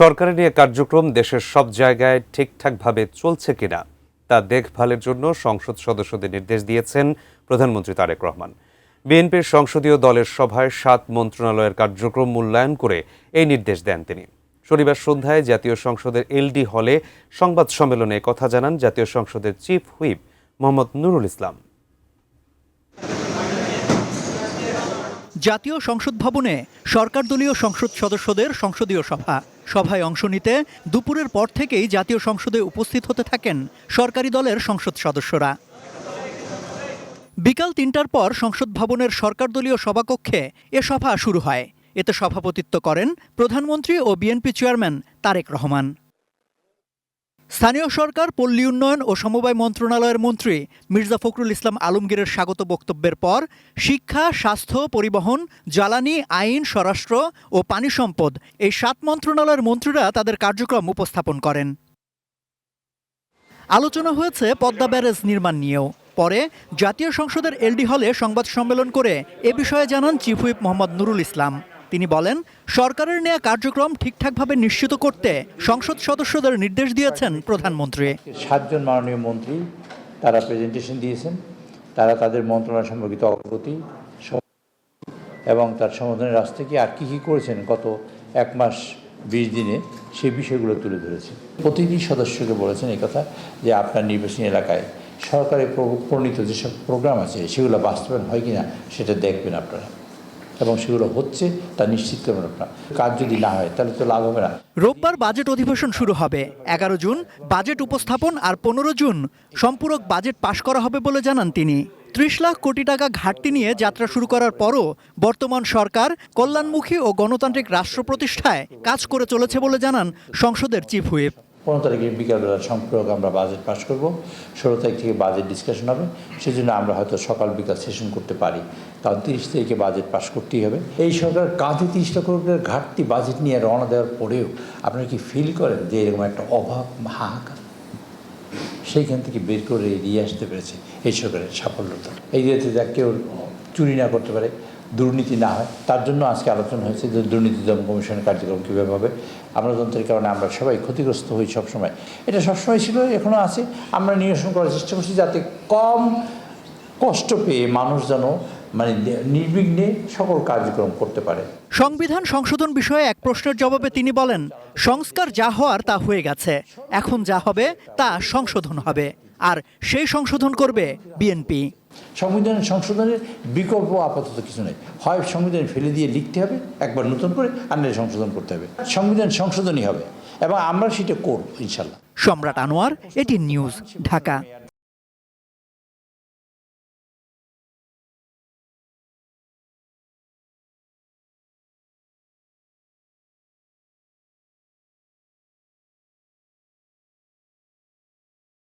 সরকারের নিয়ে কার্যক্রম দেশের সব জায়গায় ঠিকঠাকভাবে চলছে কিনা তা দেখভালের জন্য সংসদ সদস্যদের নির্দেশ দিয়েছেন প্রধানমন্ত্রী তারেক রহমান। বিএনপির সংসদীয় দলের সভায় ৭ মন্ত্রণালয়ের কার্যক্রম মূল্যায়ন করে এই নির্দেশ দেন তিনি। শনিবার সন্ধ্যায় জাতীয় সংসদের এলডি হলে সংবাদ সম্মেলনে কথা জানান জাতীয় সংসদের চিফ হুইপ মোহাম্মদ নুরুল ইসলাম। জাতীয় সংসদ ভবনে সরকার দলীয় সংসদ সদস্যদের সংসদীয় সভায় অংশ নিতে দুপুরের পর থেকেই জাতীয় সংসদে উপস্থিত হতে থাকেন সরকারি দলের সংসদ সদস্যরা। বিকাল ৩টার পর সংসদ ভবনের সরকার দলীয় সভাকক্ষে এ সভা শুরু হয়। এতে সভাপতিত্ব করেন প্রধানমন্ত্রী ও বিএনপি চেয়ারম্যান তারেক রহমান। স্থানীয় সরকার, পল্লী উন্নয়ন ও সমবায় মন্ত্রণালয়ের মন্ত্রী মির্জা ফখরুল ইসলাম আলমগীরের স্বাগত বক্তব্যের পর শিক্ষা, স্বাস্থ্য, পরিবহন, জ্বালানি, আইন, স্বরাষ্ট্র ও পানি সম্পদ এই ৭ মন্ত্রণালয়ের মন্ত্রীরা তাদের কার্যক্রম উপস্থাপন করেন। আলোচনা হয়েছে পদ্মা ব্যারেজ নির্মাণ নিয়েও। পরে জাতীয় সংসদের এলডি হলে সংবাদ সম্মেলন করে এ বিষয়ে জানান চিফ হুইপ মোহাম্মদ নুরুল ইসলাম। তিনি বলেন, সরকারের নেওয়া কার্যক্রম ঠিকঠাকভাবে নিশ্চিত করতে সংসদ সদস্যদের নির্দেশ দিয়েছেন প্রধানমন্ত্রী। ৭ জন মাননীয় মন্ত্রী তারা প্রেজেন্টেশন দিয়েছেন, তারা তাদের মন্ত্রণালয় সম্পর্কিত অগ্রগতি এবং তার সমাধানের রাস্তা কি আর কি করেছেন গত ১ মাস ২০ দিনে সেই বিষয়গুলো তুলে ধরেছে। প্রতিটি সদস্যকে বলেছেন এই কথা যে আপনার নির্বাচনী এলাকায় সরকারের প্রণীত যেসব প্রোগ্রাম আছে সেগুলো বাস্তবায়ন হয় কিনা সেটা দেখবেন আপনারা, এবং সেগুলো হচ্ছে তা নিশ্চিত করবেন আপনারা। কাজ যদি না হয় তাহলে তো লাভ হবে না। রোববার বাজেট অধিবেশন শুরু হবে। ১১ জুন বাজেট উপস্থাপন আর ১৫ জুন সম্পূরক বাজেট পাশ করা হবে বলে জানান তিনি। ৩০ লাখ কোটি টাকা ঘাটতি নিয়ে যাত্রা শুরু করার পরও বর্তমান সরকার কল্যাণমুখী ও গণতান্ত্রিক রাষ্ট্র প্রতিষ্ঠায় কাজ করে চলেছে বলে জানান সংসদের চিফ হুইপ। ১৫ তারিখে বিকালবেলা সম্পূরক আমরা বাজেট পাস করব, ১৬ তারিখ থেকে বাজেট ডিসকাশন হবে। সেজন্য আমরা হয়তো সকাল বিকাল সেশন করতে পারি, কারণ ৩০ তারিখে বাজেট পাস করতেই হবে। এই সরকার কাঁধে ৩০ লক্ষ টাকার ঘাটতি বাজেট নিয়ে রওনা দেওয়ার পরেও আপনারা কি ফিল করেন যে এরকম একটা অভাব হাহাকার সেইখান থেকে বের করে এড়িয়ে আসতে পেরেছে এই সরকারের সাফল্যতা। এই যাতে যা কেউ চুরি না করতে পারে, দুর্নীতি না হয়, তার জন্য আজকে আলোচনা হয়েছে যে দুর্নীতি দমন কমিশনের কার্যক্রম কীভাবে হবে। আমলাতন্ত্রের কারণে আমরা সবাই ক্ষতিগ্রস্ত হই সবসময়, এটা সবসময় ছিল, এখনও আছে। আমরা নিরসন করার চেষ্টা করছি যাতে কম কষ্ট পেয়ে মানুষ যেন নির্বিঘ্নে সকল কার্যক্রম করতে পারে। সংবিধান সংশোধন বিষয়ে এক প্রশ্নের জবাবে তিনি বলেন, সংস্কার যা হওয়ার তা হয়ে গেছে, এখন যা হবে তা সংশোধন হবে, আর সেই সংশোধন করবে বিএনপি। সংবিধান সংশোধনের বিকল্প আপাতত কিছু নেই, হয় সংবিধান ফেলে দিয়ে লিখতে হবে একবার নতুন করে, আর নয় সংশোধন করতে হবে। সংবিধান সংশোধনই হবে এবং আমরা সেটা করব ইনশাল্লাহ। সম্রাট আনোয়ার, এটিএন নিউজ, ঢাকা।